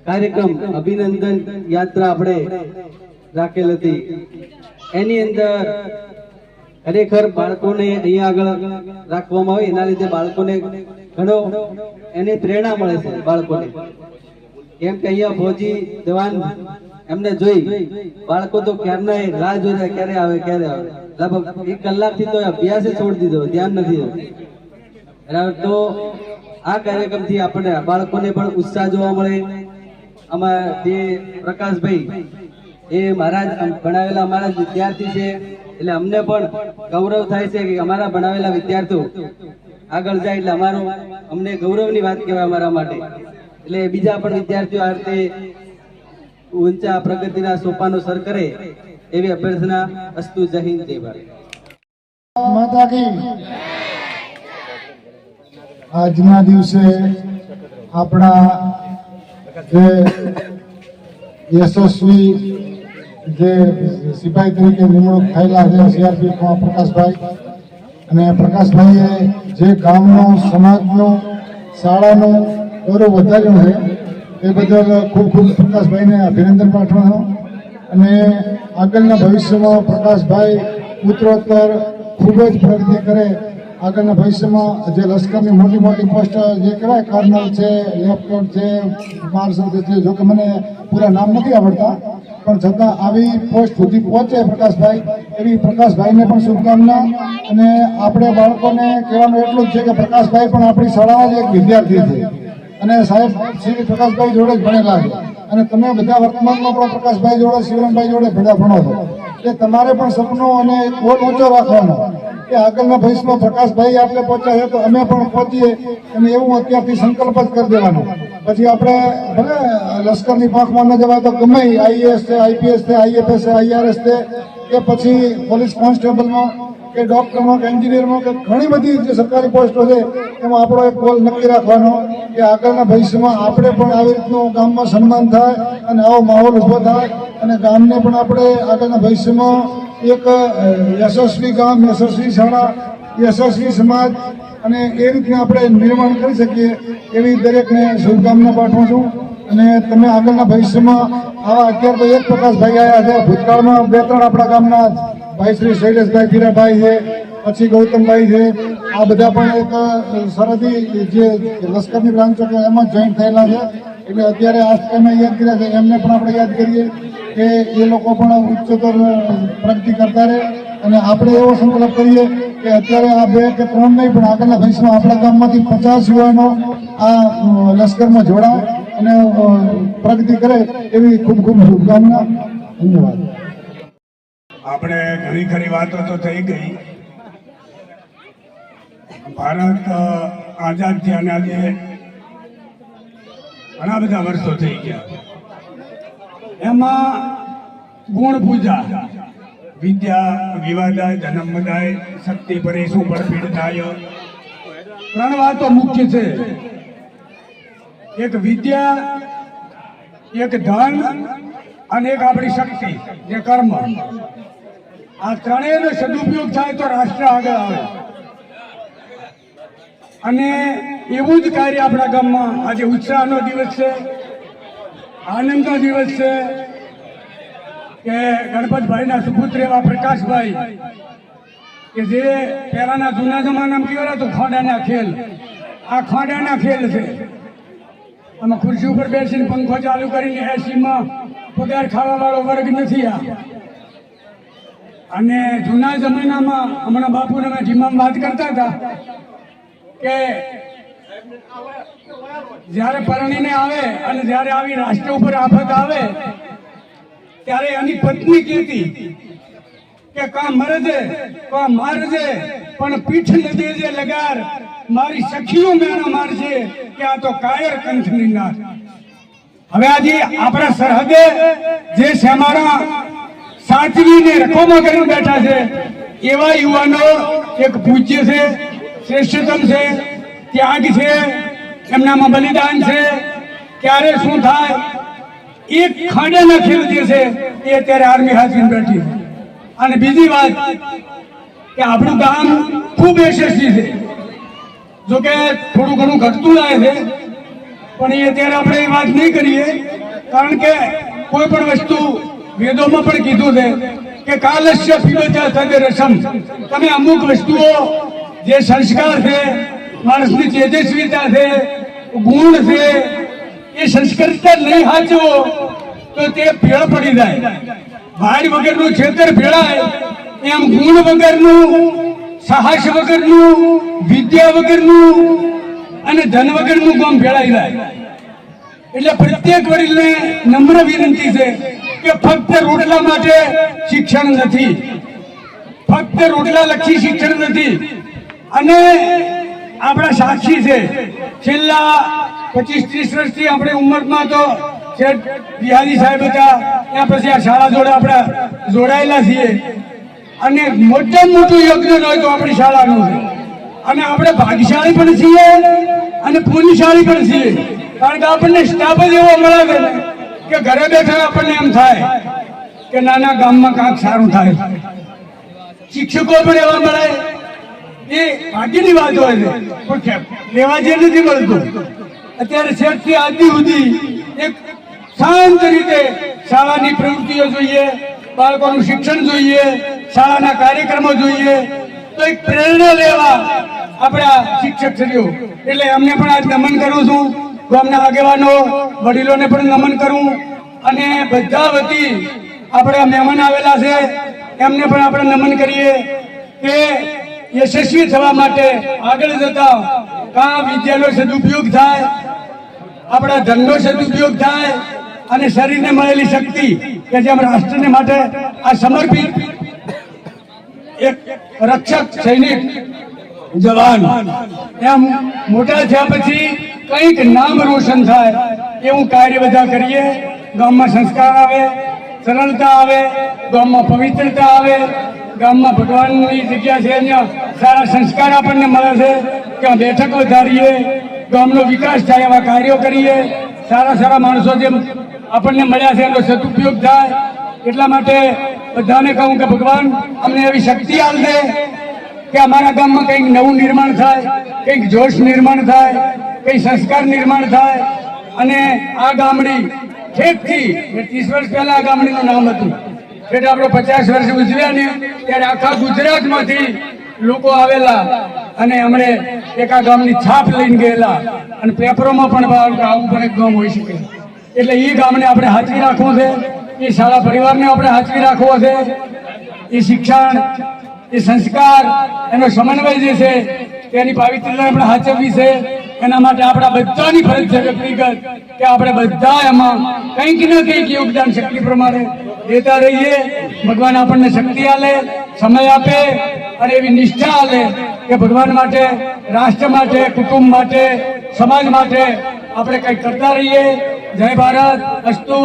કાર્યક્રમ અભિનંદન યાત્રા આપણે રાખેલ હતી એની અંદર ખરેખર બાળકોને અહીંયા આગળ રાખવામાં આવે એના લીધે બાળકોને ઘણો એને પ્રેરણા મળે છે બાળકોને કેમ કે અહીંયા ફૌજી જવાન એમને જોઈ બાળકો તો ક્યારના રાહ જોઈ ક્યારે આવે લગભગ 1 કલાકથી તો અભ્યાસે છોડી દીધો ધ્યાન નથી બરાબર તો આ કાર્યક્રમથી આપણે બાળકોને પણ ઉત્સાહ જોવા મળે અમારા જે પ્રકાશભાઈ એ મહારાજ ભણાવેલા અમારા વિદ્યાર્થી છે એટલે અમને પણ ગૌરવ થાય છે કે અમારા ભણાવેલા વિદ્યાર્થીઓ આગળ જાય એટલે અમને ગૌરવની વાત કહેવાય અમારા માટે એટલે બીજા પણ વિદ્યાર્થીઓ આ રીતે ઊંચા પ્રગતિના સોપાનો સર કરે એવી અભ્યર્થના અસ્તુ. જય હિન્દ જય ભારત. માતા કી આજના દિવસે આપણા જે યશસ્વી જે સિપાહી તરીકે નિમણૂક થયેલા છે સીઆરપીએફમાં પ્રકાશભાઈ અને પ્રકાશભાઈએ જે ગામનું સમાજનું શાળાનું ગૌરવ વધાર્યું છે એ બદલ ખૂબ ખૂબ પ્રકાશભાઈને અભિનંદન પાઠવવાનો અને આગળના ભવિષ્યમાં પ્રકાશભાઈ ઉત્તરોત્તર ખૂબ જ પ્રગતિ કરે આગળના ભવિષ્યમાં જે લશ્કરની મોટી મોટી પોસ્ટ જે કહેવાય કર્નલ છે લેફ્ટનન્ટ છે માર્શલ છે જોકે મને પૂરા નામ નથી આવડતા પણ છતાં આવી પોસ્ટ સુધી પહોંચે પ્રકાશભાઈ એવી પ્રકાશભાઈને પણ શુભકામના અને આપણે બાળકોને કહેવાનું એટલું જ છે કે પ્રકાશભાઈ પણ આપણી શાળાના જ એક વિદ્યાર્થી છે અને સાહેબ શ્રી પ્રકાશભાઈ જોડે જ ભણેલા છે અને તમે બધા વર્તમાનમાં પણ પ્રકાશભાઈ જોડે શિવરામભાઈ જોડે ભેગા ભણો છો એટલે તમારે પણ સપનો અને ગોલ ઊંચો રાખવાનો કે આગળના ભવિષ્યમાં પ્રકાશભાઈ આપણે પહોંચ્યા છે તો અમે પણ પહોંચીએ અને એવું અત્યારથી સંકલ્પ જ કરી દેવાનો પછી આપણે ભલે લશ્કરની પાંખમાં ન જવાય તો ગમે આઈએએસ છે આઈપીએસ છે આઈએફએસ છે આઈઆરએસ છે કે પછી પોલીસ કોન્સ્ટેબલમાં કે ડોક્ટરમાં કે એન્જિનિયરમાં કે ઘણી બધી જે સરકારી પોસ્ટો છે એમાં આપણો એક ગોલ નક્કી રાખવાનો કે આગળના ભવિષ્યમાં આપણે પણ આવી રીતનું ગામમાં સન્માન થાય અને આવો માહોલ ઊભો થાય અને ગામને પણ આપણે આગળના ભવિષ્યમાં એક યશસ્વી ગામ યશસ્વી શાળા યશસ્વી સમાજ અને એ રીતના આપણે નિર્માણ કરી શકીએ એવી દરેકને શુભકામના પાઠવું છું અને તમે આગળના ભવિષ્યમાં આવા અત્યારે તો એક પ્રકાશભાઈ આવ્યા છે ભૂતકાળમાં 2-3 આપણા ગામના ભાઈ શ્રી શૈલેષભાઈ પીરાભાઈ છે પછી ગૌતમભાઈ છે આ બધા પણ એક સરહદી જે લશ્કરની બ્રાન્ચો કે એમાં જોઈન્ટ થયેલા છે એટલે અત્યારે આ ટાઈમે યાદ કર્યા છે એમને પણ આપણે યાદ કરીએ કે એ લોકો પણ ઉચ્ચતર પ્રગતિ કરતા રહે અને આપણે એવો સંકલ્પ કરીએ કે અત્યારે આ 2 કે 3 નહીં પણ આગળના ભવિષ્યમાં આપણા ગામમાંથી 50 યુવાનો આ લશ્કરમાં જોડાય અને પ્રગતિ કરે એવી ખૂબ ખૂબ શુભકામના. ધન્યવાદ. આપણે ઘણી ખરી વાતો તો થઈ ગઈ. ભારત આઝાદ થયા આજે ઘણા બધા વર્ષો થઈ ગયા. એમાં ગુણ પૂજા વિદ્યા વિવાદાય જન્મદાય શક્તિ પરે સુપર પીડદાય 3 વાતો મુખ્ય છે. એક વિદ્યા, એક ધન અને એક આપણી શક્તિ જે કર્મ. આ ત્રણેયનો સદુપયોગ થાય તો રાષ્ટ્ર આગળ આવે અને એવું જ કાર્ય આપણા ગામમાં આજે ઉત્સાહનો દિવસ છે, આનંદનો દિવસ છે કે ગણપતભાઈના સુપુત્ર એવા પ્રકાશભાઈ કે જે પહેલાના જૂના જમાનામાં કહેવાય તો ખાડાના ખેલ, આ ખાડાના ખેલ છે. આમાં ખુરશી ઉપર બેસીને પંખો ચાલુ કરીને એસીમાં પગાર ખાવા વાળો વર્ગ નથી આ. અને જૂના જમાનામાં હમણાં બાપુને મેં ધીમામ વાત કરતા હતા કે જ્યારે પરણીને આવે અને જ્યારે આવી રાષ્ટ્ર ઉપર આફત આવે ત્યારે એની પત્ની કહેતી કે કા મરજે કા મારજે પણ પીઠ નદી જે લગાર મારી સખીઓ મેણા મારજે કે આ તો કાયર કંઠની નાર. હવે આજે આપણા સરહદે જે સેમાડા સાચવીને રખોમાં કરીને બેઠા છે એવા યુવાનો એક પૂજ્ય છે, શ્રેષ્ઠતમ છે, ત્યાગ છે, એમનામાં બલિદાન છે. ક્યારે શું થાય એક ખાડાના ખેલ જે છે એ અત્યારે આર્મી હાજરી બેઠી છે. અને બીજી વાત કે આપણું ગામ ખૂબ યશસ્વી છે, જો કે થોડું ઘણું ઘટતું લાગે છે પણ એ અત્યારે આપણે એ વાત નહીં કરીએ, કારણ કે કોઈ પણ વસ્તુ વેદોમાં પણ કીધું છે કે કાલસ્ય પીબતા તદરસમ. તમે અમુક વસ્તુઓ જે સંસ્કાર છે, માણસની તેજસ્વીતા છે, ગુણ છે, એ સંસ્કારિતા નહીં સાચવો તો તે ભેળ પડી જાય. ભાઈ વગરનું ખેતર ભેળાય એમ ગુણ વગરનું, સાહસ વગરનું, વિદ્યા વગરનું અને ધન વગરનું કામ ભેળાઈ જાય. એટલે પ્રત્યેક વડીલને નમ્ર વિનંતી છે કે ફક્ત રોટલા માટે શિક્ષણ નથી, ફક્ત રોટલા લક્ષી શિક્ષણ નથી. અને આપણા સાક્ષી છે, છેલ્લા 25-30 વર્ષથી આપણે ઉંમરમાં તો શેઠ બિહારી સાહેબ હતા, ત્યાં પછી આ શાળા જોડે આપણે જોડાયેલા છીએ. અને મોટામાં મોટું યોગદાન હોય તો આપણી શાળાનું છે. અને આપણે ભાગ્યશાળી પણ છીએ અને પુણ્યશાળી પણ છીએ, કારણ કે આપણને સ્ટાફ જ એવો મળે છે ને કે ઘરે બેઠા આપણને એમ થાય કે નાના ગામમાં કાંઈક સારું થાય. શિક્ષકો પણ એવા મળે, એ ભાગ્યની વાત હોય છે, પણ લેવા જે નથી મળતું. અત્યારે શેઠથી આદિ સુધી એક શાંત રીતે શાળાની પ્રવૃત્તિઓ જોઈએ, બાળકોનું શિક્ષણ જોઈએ, શાળાના કાર્યક્રમો જોઈએ, તો એક પ્રેરણા લેવા આપણા શિક્ષકશ્રીઓ. એટલે એમને પણ આજ નમન કરું છું, ગામના આગેવાનો વડીલોને પણ નમન કરું. અને બધા વતી આપણે મહેમાન આવેલા છે એમને પણ આપણે નમન કરીએ કે યશસ્વી થવા માટે આગળ જતા કાં વિદ્યાનો સદુપયોગ થાય, આપણા ધનનો સદુપયોગ થાય અને શરીરને મળેલી શક્તિ કે જેમ રાષ્ટ્રને માટે આ સમર્પિત એક રક્ષક સૈનિક જવાન એમ મોટા થયા પછી કંઈક નામ રોશન થાય એવું કાર્ય બધા કરીએ. ગામમાં સંસ્કાર આવે, સરળતા આવે, ગામમાં પવિત્રતા આવે, ગામમાં ભગવાનની જગ્યા છે અહીંયા સારા સંસ્કાર આપણને મળે છે, ત્યાં બેઠક વધારીએ, ગામનો વિકાસ થાય એવા કાર્યો કરીએ, સારા સારા માણસો જેમ આપણને મળ્યા છે એનો સદુપયોગ થાય. એટલા માટે બધાને કહું કે ભગવાન અમને એવી શક્તિ આપે કે અમારા ગામમાં કંઈક નવું નિર્માણ થાય, કંઈક જોશ નિર્માણ થાય, કંઈક સંસ્કાર નિર્માણ થાય. અને આ ગામડી ઠેકથી 30 વર્ષ પહેલા આ ગામડીનું નામ હતું, એટલે આપણે 50 વર્ષ ઉજવ્યા ને ત્યારે આખા ગુજરાતમાંથી લોકો આવેલા અને અમને એક આ ગામની છાપ લઈને ગયેલા. અને પેપરોમાં પણ આવું પણ એક ગામ હોઈ શકે. એટલે એ ગામને આપણે હાચવી રાખવું છે, એ શાળા પરિવારને આપણે હાચવી રાખવો છે. એ શિક્ષણ, એ સંસ્કાર, એનો સમન્વય જે છે તેની પાવિત્રતા આપણે હાચવવી છે. એના માટે આપણા બધાની ફરજ છે વ્યક્તિગત કે આપણે બધા એમાં કંઈક ને કંઈક યોગદાન શક્તિ પ્રમાણે દેતા રહીએ. ભગવાન આપણને શક્તિ આલે, સમય આપે અને એવી નિષ્ઠા આલે કે ભગવાન માટે, રાષ્ટ્ર માટે, કુટુંબ માટે, સમાજ માટે આપણે કંઈક કરતા રહીએ. જય ભારત. અસ્તુ.